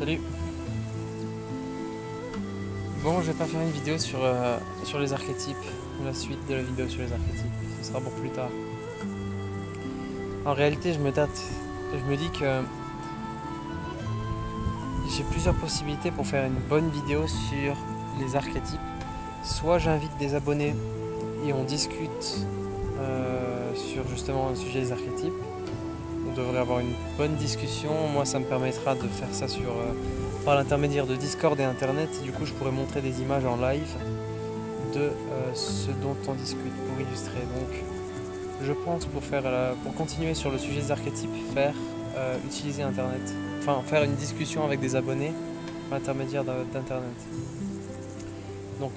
Salut. Bon, je vais pas faire une vidéo sur les archétypes, la suite de la vidéo sur les archétypes, ce sera pour plus tard. En réalité, je me tâte. Je me dis que j'ai plusieurs possibilités pour faire une bonne vidéo sur les archétypes. Soit j'invite des abonnés et on discute sur justement le sujet des archétypes. On devrait avoir une bonne discussion. Moi, ça me permettra de faire ça par l'intermédiaire de Discord et Internet. Et du coup, je pourrais montrer des images en live de ce dont on discute pour illustrer. Donc, je pense pour continuer sur le sujet des archétypes, utiliser Internet. Enfin, faire une discussion avec des abonnés par l'intermédiaire d'Internet. Donc,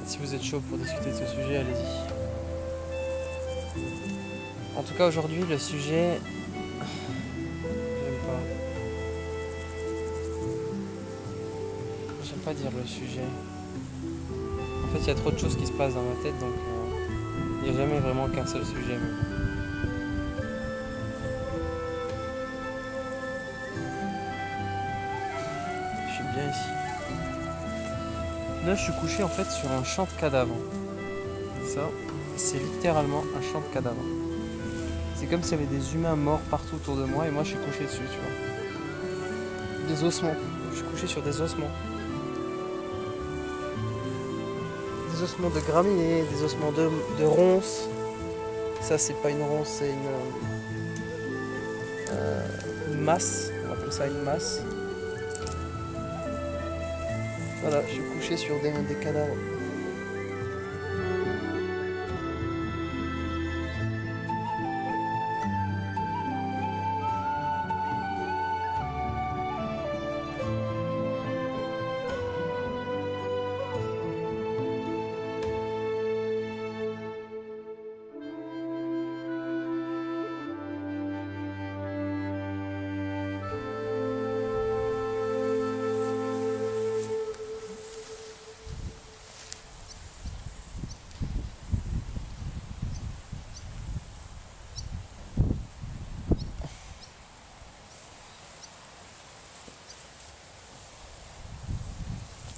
si vous êtes chaud pour discuter de ce sujet, allez-y. En tout cas, aujourd'hui, le sujet... J'aime pas dire le sujet. En fait, il y a trop de choses qui se passent dans ma tête, donc il n'y a jamais vraiment qu'un seul sujet. Je suis bien ici. Là, je suis couché en fait sur un champ de cadavres. Ça, c'est littéralement un champ de cadavres. C'est comme s'il y avait des humains morts partout autour de moi et moi je suis couché dessus, tu vois. Des ossements. Je suis couché sur des ossements. Des ossements de graminées, des ossements de ronces. Ça, c'est pas une ronce, c'est une masse. On appelle ça une masse. Voilà, je suis couché sur des cadavres.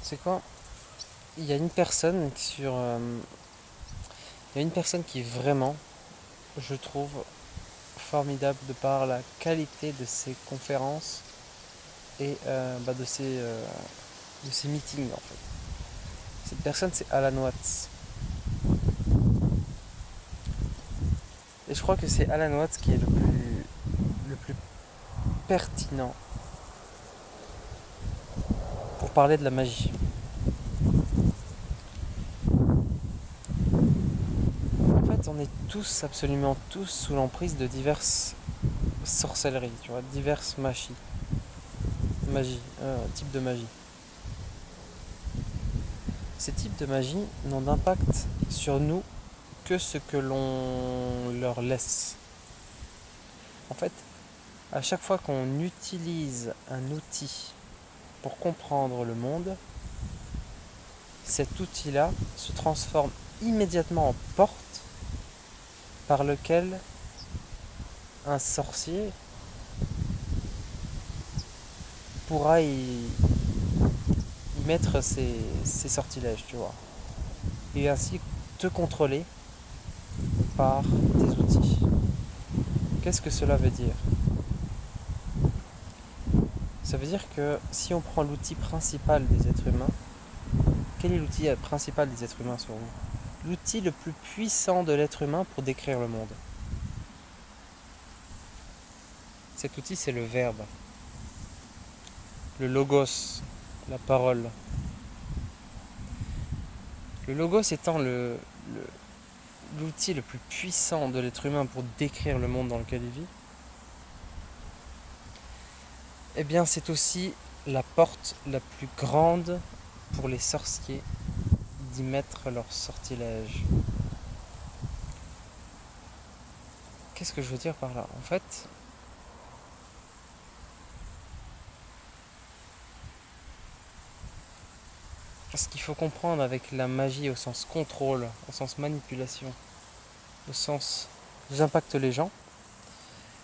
C'est quoi? Il y a une personne qui vraiment, je trouve, formidable de par la qualité de ses conférences et de ses meetings en fait. Cette personne, c'est Alan Watts. Et je crois que c'est Alan Watts qui est le plus pertinent pour parler de la magie. En fait, on est tous, absolument tous, sous l'emprise de diverses sorcelleries, tu vois, diverses types de magie. Ces types de magie n'ont d'impact sur nous que ce que l'on leur laisse. En fait, à chaque fois qu'on utilise un outil pour comprendre le monde, cet outil-là se transforme immédiatement en porte par lequel un sorcier pourra y mettre ses sortilèges, tu vois. Et ainsi te contrôler par tes outils. Qu'est-ce que cela veut dire? Ça veut dire que si on prend l'outil principal des êtres humains, quel est l'outil principal des êtres humains selon nous? L'outil le plus puissant de l'être humain pour décrire le monde. Cet outil, c'est le verbe. Le logos, la parole. Le logos étant l'outil le plus puissant de l'être humain pour décrire le monde dans lequel il vit, eh bien c'est aussi la porte la plus grande pour les sorciers d'y mettre leur sortilège. Qu'est-ce que je veux dire par là? En fait, ce qu'il faut comprendre avec la magie au sens contrôle, au sens manipulation, au sens j'impacte les gens,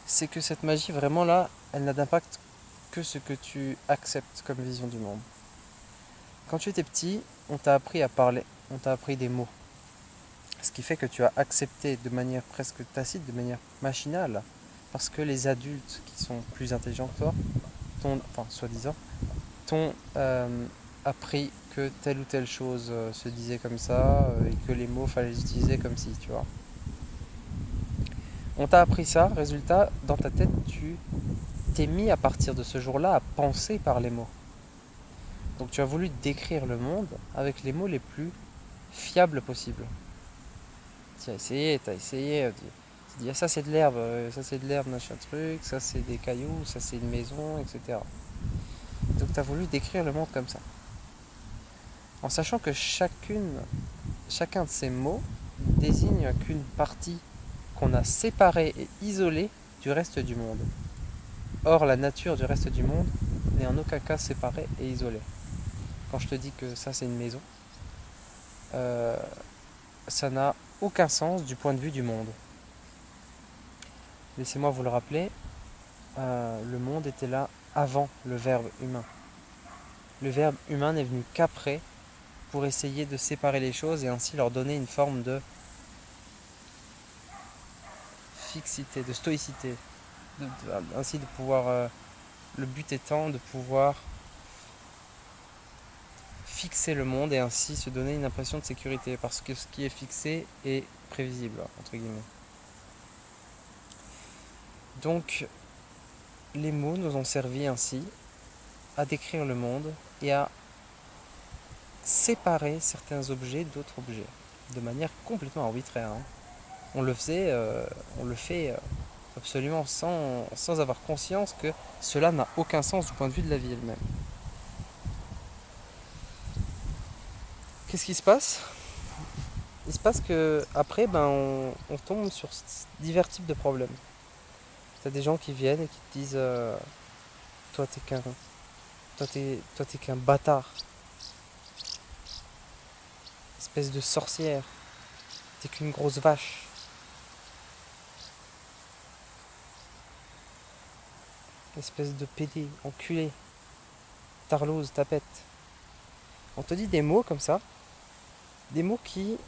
c'est que cette magie vraiment là, elle n'a d'impact que ce que tu acceptes comme vision du monde. Quand tu étais petit, on t'a appris à parler, on t'a appris des mots. Ce qui fait que tu as accepté de manière presque tacite, de manière machinale, parce que les adultes qui sont plus intelligents que toi, soi-disant, t'ont appris que telle ou telle chose se disait comme ça et que les mots fallait les utiliser comme si, tu vois. On t'a appris ça, résultat, dans ta tête, tu t'es mis à partir de ce jour-là à penser par les mots. Donc tu as voulu décrire le monde avec les mots les plus fiables possibles. Tu as essayé, tu as dit, ah, ça c'est de l'herbe, machin truc, ça c'est des cailloux, ça c'est une maison, etc. Donc tu as voulu décrire le monde comme ça. En sachant que chacun de ces mots désigne qu'une partie qu'on a séparée et isolée du reste du monde. Or, la nature du reste du monde n'est en aucun cas séparée et isolée. Quand je te dis que ça c'est une maison, ça n'a aucun sens du point de vue du monde. Laissez-moi vous le rappeler, le monde était là avant le verbe humain. Le verbe humain n'est venu qu'après pour essayer de séparer les choses et ainsi leur donner une forme de fixité, de stoïcité. Ainsi de pouvoir, le but étant de pouvoir fixer le monde et ainsi se donner une impression de sécurité parce que ce qui est fixé est prévisible, entre guillemets. Donc, les mots nous ont servi ainsi à décrire le monde et à séparer certains objets d'autres objets, de manière complètement arbitraire. On le fait absolument sans avoir conscience que cela n'a aucun sens du point de vue de la vie elle-même. Qu'est-ce qui se passe ? Il se passe que après, on tombe sur divers types de problèmes. T'as des gens qui viennent et qui te disent toi t'es qu'un bâtard, espèce de sorcière, t'es qu'une grosse vache. Espèce de pédé, enculé, tarlouse, tapette. On te dit des mots comme ça, des mots qui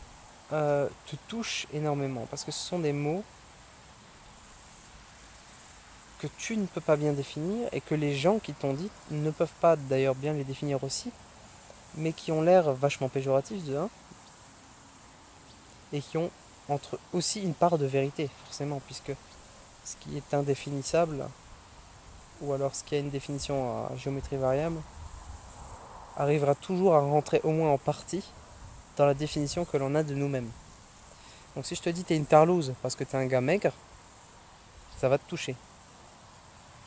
te touchent énormément, parce que ce sont des mots que tu ne peux pas bien définir et que les gens qui t'ont dit ne peuvent pas d'ailleurs bien les définir aussi, mais qui ont l'air vachement péjoratifs de un, et qui ont entre aussi une part de vérité, forcément, puisque ce qui est indéfinissable, ou alors ce qui a une définition à géométrie variable, arrivera toujours à rentrer au moins en partie dans la définition que l'on a de nous-mêmes. Donc si je te dis t'es une tarlouse parce que t'es un gars maigre, ça va te toucher.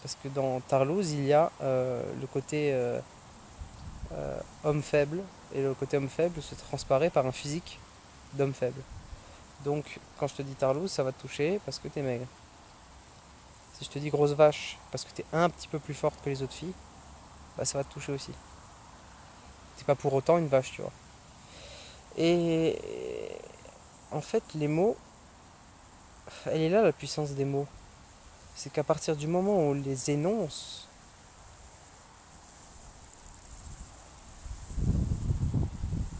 Parce que dans tarlouse, il y a le côté homme faible, et le côté homme faible se transparaît par un physique d'homme faible. Donc quand je te dis tarlouse, ça va te toucher parce que t'es maigre. Si je te dis grosse vache parce que t'es un petit peu plus forte que les autres filles, bah ça va te toucher aussi. T'es pas pour autant une vache, tu vois. Et en fait, les mots, elle est là la puissance des mots. C'est qu'à partir du moment où on les énonce,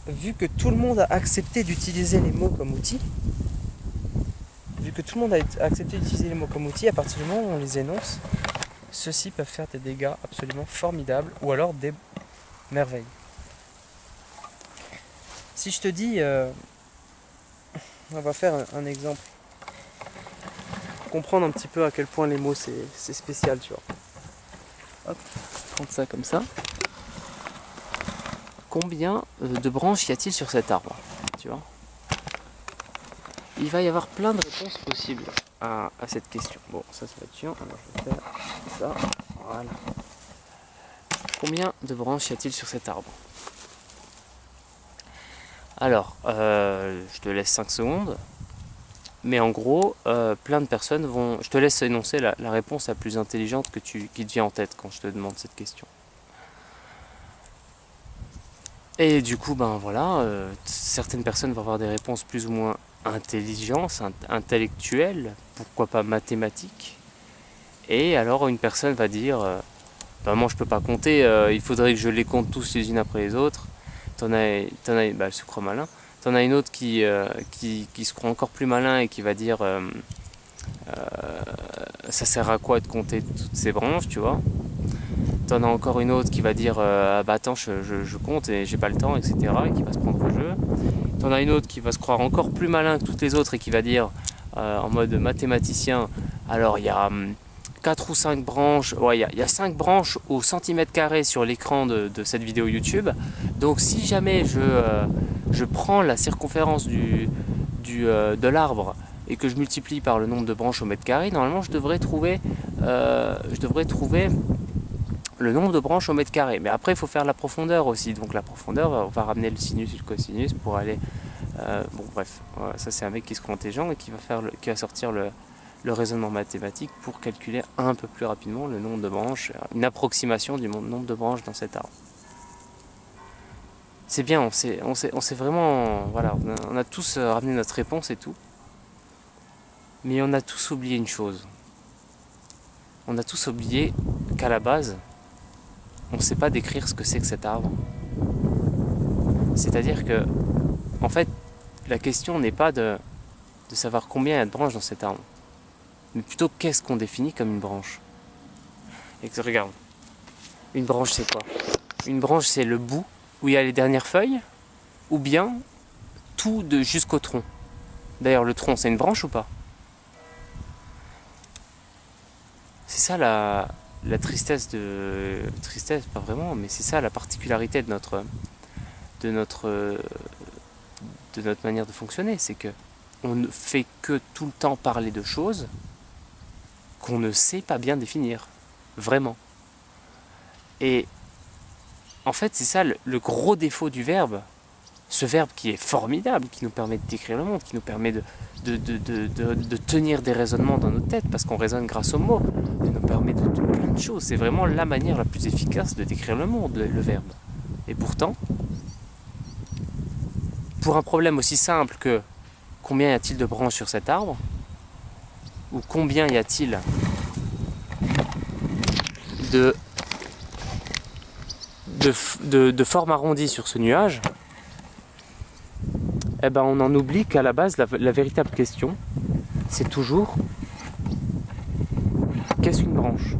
vu que tout le monde a accepté d'utiliser les mots comme outil, à partir du moment où on les énonce, ceux-ci peuvent faire des dégâts absolument formidables ou alors des merveilles. Si je te dis, on va faire un exemple, pour comprendre un petit peu à quel point les mots c'est spécial, tu vois. Hop, prendre ça comme ça. Combien de branches y a-t-il sur cet arbre, tu vois ? Il va y avoir plein de réponses possibles à cette question. Bon, ça va être chiant, alors je vais faire ça. Voilà. Combien de branches y a-t-il sur cet arbre ? Alors, je te laisse 5 secondes. Mais en gros, plein de personnes vont... Je te laisse énoncer la réponse la plus intelligente qui te vient en tête quand je te demande cette question. Et du coup, certaines personnes vont avoir des réponses plus ou moins intellectuelles, pourquoi pas mathématiques. Et alors une personne va dire Vraiment, je peux pas compter. Il faudrait que je les compte tous les unes après les autres. Elle se croit malin. T'en as une autre qui se croit encore plus malin et qui va dire ça sert à quoi de compter toutes ces branches, tu vois. T'en as encore une autre qui va dire ah bah attends, je compte et j'ai pas le temps, etc. et qui va se prendre au jeu. T'en as une autre qui va se croire encore plus malin que toutes les autres et qui va dire en mode mathématicien alors il y a 4 ou 5 branches, ouais, il y a 5 branches au centimètre carré sur l'écran de cette vidéo YouTube. Donc si jamais je prends la circonférence de l'arbre et que je multiplie par le nombre de branches au mètre carré, normalement je devrais trouver le nombre de branches au mètre carré. Mais après il faut faire la profondeur aussi. Donc la profondeur, on va ramener le sinus et le cosinus pour aller... bon bref, voilà, ça c'est un mec qui se croit intelligent et qui va sortir le raisonnement mathématique pour calculer un peu plus rapidement le nombre de branches, une approximation du nombre de branches dans cet arbre. C'est bien, on s'est vraiment... Voilà, on a tous ramené notre réponse et tout. Mais on a tous oublié une chose. On a tous oublié qu'à la base, on ne sait pas décrire ce que c'est que cet arbre. C'est-à-dire que, en fait, la question n'est pas de savoir combien il y a de branches dans cet arbre, mais plutôt qu'est-ce qu'on définit comme une branche. Et que, regarde, une branche c'est quoi? Une branche c'est le bout où il y a les dernières feuilles, ou bien tout jusqu'au tronc. D'ailleurs, le tronc c'est une branche ou pas? C'est ça la tristesse tristesse, pas vraiment, mais c'est ça la particularité de notre manière de fonctionner, c'est que on ne fait que tout le temps parler de choses qu'on ne sait pas bien définir, vraiment. Et en fait, c'est ça le gros défaut du verbe, ce verbe qui est formidable, qui nous permet de décrire le monde, qui nous permet de tenir des raisonnements dans notre tête, parce qu'on raisonne grâce aux mots, qui nous permet de plein de choses. C'est vraiment la manière la plus efficace de décrire le monde, le verbe. Et pourtant, pour un problème aussi simple que combien y a-t-il de branches sur cet arbre, ou combien y a-t-il de formes arrondies sur ce nuage, eh ben on en oublie qu'à la base, la véritable question, c'est toujours qu'est-ce qu'une branche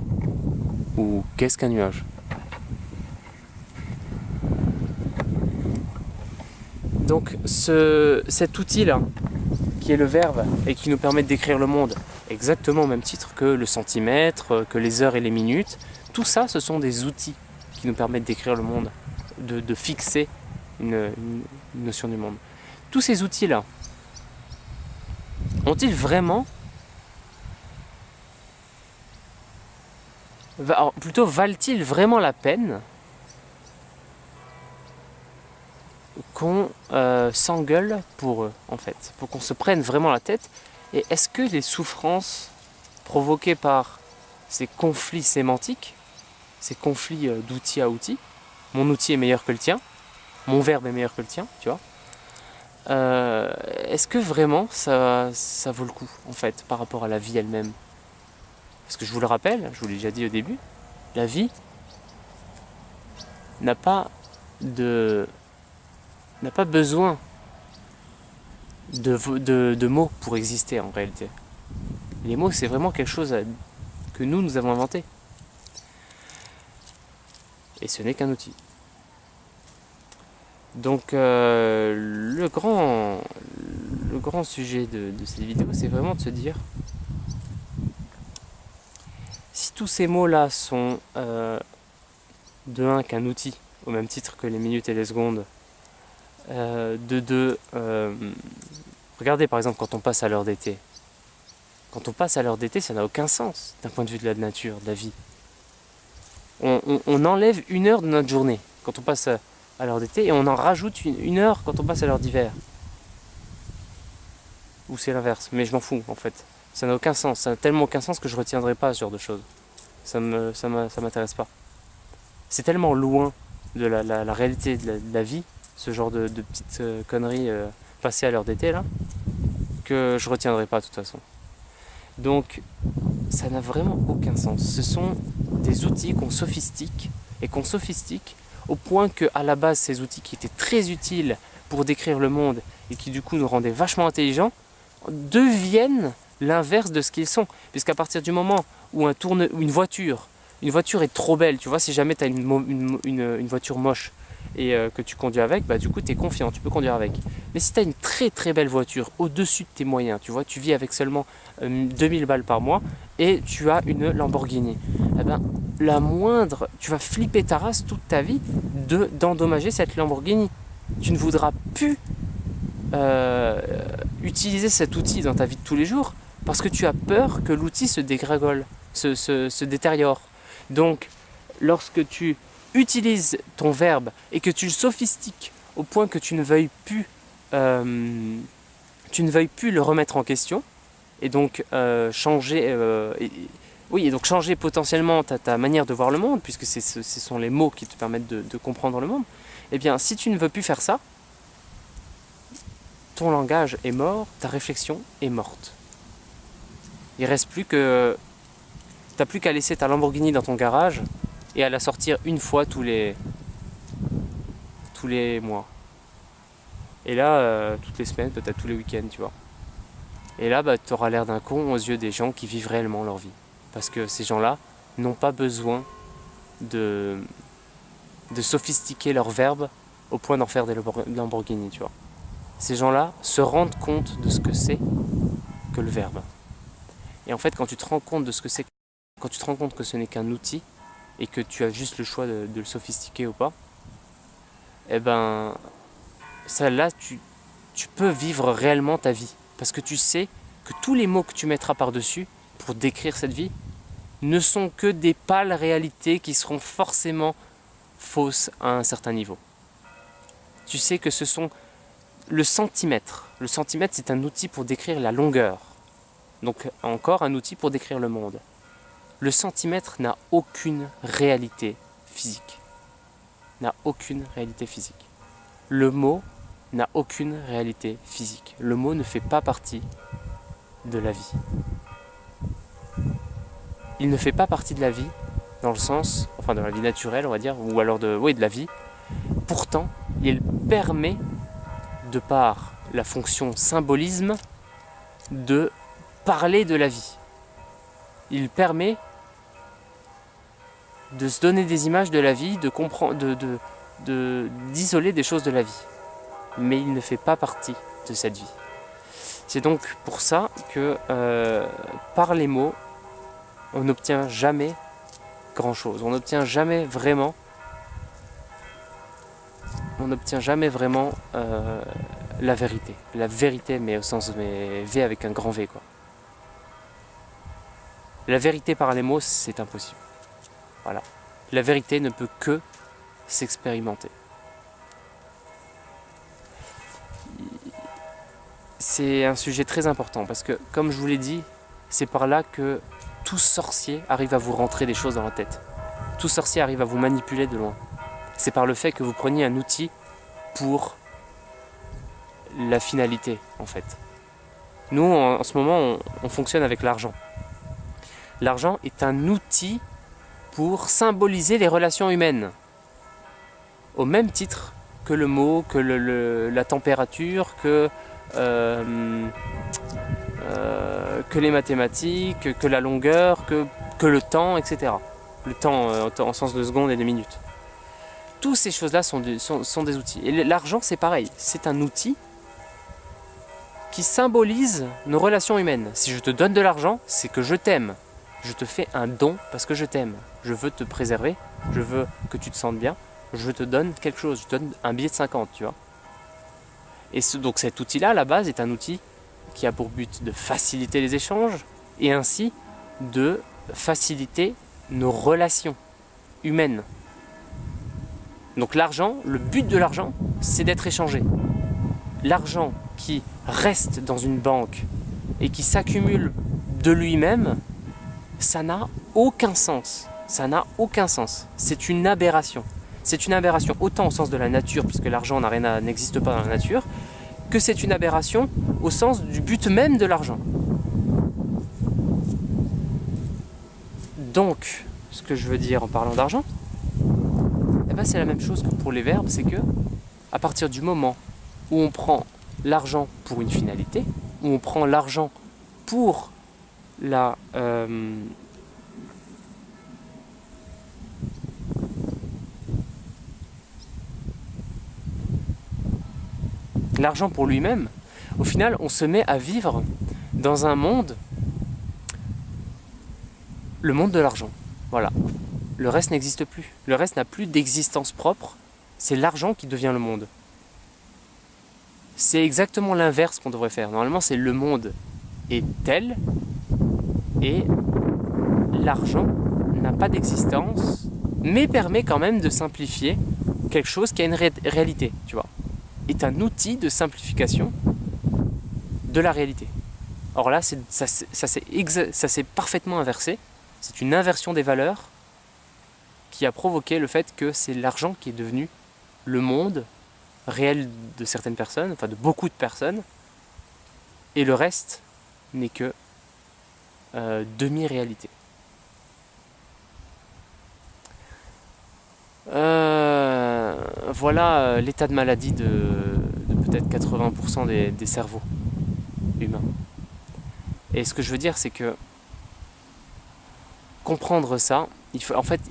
ou qu'est-ce qu'un nuage. Donc cet outil-là, qui est le verbe et qui nous permet de décrire le monde exactement au même titre que le centimètre, que les heures et les minutes, tout ça, ce sont des outils qui nous permettent de décrire le monde, de fixer une notion du monde. Tous ces outils-là, ont-ils vraiment... plutôt, valent-ils vraiment la peine qu'on s'engueule pour eux, en fait, pour qu'on se prenne vraiment la tête? Et est-ce que les souffrances provoquées par ces conflits sémantiques, ces conflits d'outil à outil, mon outil est meilleur que le tien, mon verbe est meilleur que le tien, tu vois, est-ce que vraiment ça vaut le coup, en fait, par rapport à la vie elle-même? Parce que je vous le rappelle, je vous l'ai déjà dit au début, la vie n'a pas besoin de mots pour exister en réalité. Les mots, c'est vraiment quelque chose que nous avons inventé. Et ce n'est qu'un outil. Donc le grand sujet de cette vidéo, c'est vraiment de se dire, si tous ces mots-là sont de 1 qu'un outil, au même titre que les minutes et les secondes, de 2, regardez par exemple quand on passe à l'heure d'été. Quand on passe à l'heure d'été, ça n'a aucun sens d'un point de vue de la nature, de la vie. On enlève 1 heure de notre journée quand on passe à l'heure d'été et on en rajoute 1 heure quand on passe à l'heure d'hiver. Ou c'est l'inverse, mais je m'en fous en fait. Ça n'a aucun sens, ça n'a tellement aucun sens que je ne retiendrai pas ce genre de choses. Ça m'intéresse pas. C'est tellement loin de la réalité de la vie, ce genre de petites conneries passées à l'heure d'été là, que je retiendrai pas de toute façon. Donc ça n'a vraiment aucun sens. Ce sont des outils qu'on sophistique et qu'on sophistique au point qu'à la base, ces outils qui étaient très utiles pour décrire le monde et qui du coup nous rendaient vachement intelligents, deviennent l'inverse de ce qu'ils sont. Puisqu'à partir du moment où une voiture est trop belle, tu vois, si jamais tu as une voiture moche et que tu conduis avec, bah du coup tu es confiant, tu peux conduire avec. Mais si tu as une très très belle voiture au-dessus de tes moyens, tu vois, tu vis avec seulement 2000 balles par mois et tu as une Lamborghini, eh ben, tu vas flipper ta race toute ta vie d'endommager cette Lamborghini. Tu ne voudras plus utiliser cet outil dans ta vie de tous les jours parce que tu as peur que l'outil se dégringole, se détériore. Donc, lorsque tu utilises ton verbe et que tu le sophistiques au point que tu ne veuilles plus le remettre en question et donc changer potentiellement ta manière de voir le monde, puisque ce sont les mots qui te permettent de comprendre le monde, eh bien si tu ne veux plus faire ça, ton langage est mort, ta réflexion est morte. Il reste plus que... T'as plus qu'à laisser ta Lamborghini dans ton garage et à la sortir une fois tous les mois. Et là, toutes les semaines, peut-être tous les week-ends, tu vois. Et là, bah, tu auras l'air d'un con aux yeux des gens qui vivent réellement leur vie. Parce que ces gens-là n'ont pas besoin de sophistiquer leur verbe au point d'en faire des Lamborghini, tu vois. Ces gens-là se rendent compte de ce que c'est que le verbe. Et en fait, quand tu te rends compte de ce que c'est, quand tu te rends compte que ce n'est qu'un outil et que tu as juste le choix de le sophistiquer ou pas, eh ben, ça là, tu peux vivre réellement ta vie. Parce que tu sais que tous les mots que tu mettras par-dessus pour décrire cette vie ne sont que des pâles réalités qui seront forcément fausses à un certain niveau. Tu sais que ce sont le centimètre. Le centimètre, c'est un outil pour décrire la longueur. Donc encore un outil pour décrire le monde. Le centimètre n'a aucune réalité physique. N'a aucune réalité physique. Le mot n'a aucune réalité physique. Le mot ne fait pas partie de la vie. Il ne fait pas partie de la vie dans le sens, enfin de la vie naturelle on va dire, ou alors de la vie. Pourtant, il permet, de par la fonction symbolisme, de parler de la vie. Il permet de se donner des images de la vie, de comprendre, d'isoler des choses de la vie. Mais il ne fait pas partie de cette vie. C'est donc pour ça que par les mots, on n'obtient jamais grand-chose. On n'obtient jamais vraiment la vérité. La vérité, mais au sens V avec un grand V, quoi. La vérité par les mots, c'est impossible. Voilà. La vérité ne peut que s'expérimenter. C'est un sujet très important parce que, comme je vous l'ai dit, c'est par là que tout sorcier arrive à vous rentrer des choses dans la tête. Tout sorcier arrive à vous manipuler de loin. C'est par le fait que vous preniez un outil pour la finalité, en fait. Nous, en ce moment, on fonctionne avec l'argent. L'argent est un outil pour symboliser les relations humaines. Au même titre que le mot, que la température, que les mathématiques, que la longueur, que le temps, etc. Le temps en sens de secondes et de minutes. Toutes ces choses-là sont des outils. Et l'argent, c'est pareil. C'est un outil qui symbolise nos relations humaines. Si je te donne de l'argent, c'est que je t'aime. Je te fais un don parce que je t'aime. Je veux te préserver. Je veux que tu te sentes bien. Je te donne quelque chose. Je te donne un billet de 50, tu vois. Et donc cet outil-là, à la base, est un outil qui a pour but de faciliter les échanges et ainsi de faciliter nos relations humaines. Donc l'argent, le but de l'argent, c'est d'être échangé. L'argent qui reste dans une banque et qui s'accumule de lui-même, ça n'a aucun sens. Ça n'a aucun sens. C'est une aberration. C'est une aberration autant au sens de la nature, puisque l'argent n'existe pas dans la nature, que c'est une aberration au sens du but même de l'argent. Donc, ce que je veux dire en parlant d'argent, eh ben c'est la même chose que pour les verbes, c'est que à partir du moment où on prend l'argent pour une finalité, où on prend l'argent pour la l'argent pour lui-même, au final, on se met à vivre dans un monde, le monde de l'argent. Voilà. Le reste n'existe plus. Le reste n'a plus d'existence propre. C'est l'argent qui devient le monde. C'est exactement l'inverse qu'on devrait faire. Normalement, c'est le monde est tel et l'argent n'a pas d'existence, mais permet quand même de simplifier quelque chose qui a une réalité, tu vois. Est un outil de simplification de la réalité. Or là, ça s'est parfaitement inversé. C'est une inversion des valeurs qui a provoqué le fait que c'est l'argent qui est devenu le monde réel de certaines personnes, enfin de beaucoup de personnes, et le reste n'est que demi-réalité. Voilà l'état de maladie de peut-être 80% des cerveaux humains. Et ce que je veux dire, c'est que comprendre ça, il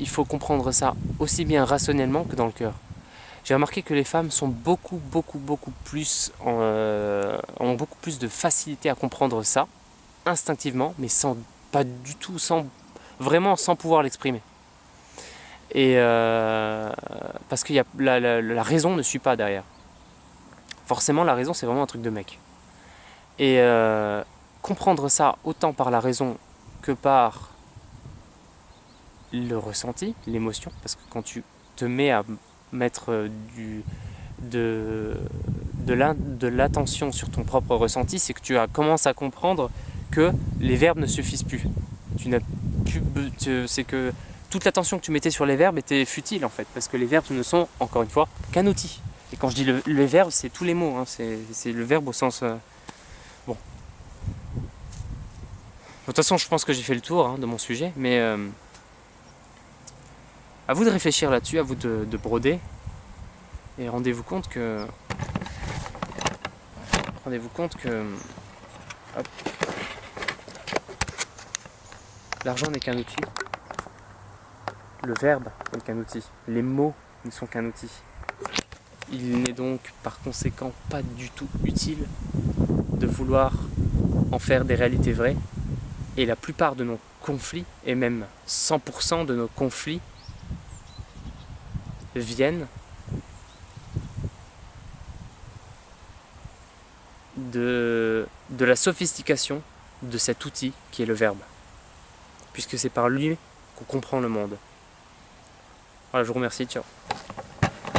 faut comprendre ça aussi bien rationnellement que dans le cœur. J'ai remarqué que les femmes sont beaucoup plus ont beaucoup plus de facilité à comprendre ça instinctivement, mais pas du tout, vraiment sans pouvoir l'exprimer. Et parce que la raison ne suit pas derrière. Forcément, la raison, c'est vraiment un truc de mec. Et comprendre ça autant par la raison que par le ressenti, l'émotion, parce que quand tu te mets à mettre de l'attention sur ton propre ressenti, c'est que tu commences à comprendre que les verbes ne suffisent plus. C'est que toute l'attention que tu mettais sur les verbes était futile en fait, parce que les verbes ne sont, encore une fois, qu'un outil. Et quand je dis le verbe, c'est tous les mots, hein, c'est le verbe au sens... Bon. De toute façon, je pense que j'ai fait le tour de mon sujet, mais à vous de réfléchir là-dessus, à vous de broder, et rendez-vous compte que hop, l'argent n'est qu'un outil, le verbe n'est qu'un outil, les mots ne sont qu'un outil. Il n'est donc par conséquent pas du tout utile de vouloir en faire des réalités vraies, et la plupart de nos conflits, et même 100% de nos conflits, viennent de la sophistication de cet outil qui est le verbe, puisque c'est par lui qu'on comprend le monde. Voilà, je vous remercie, ciao.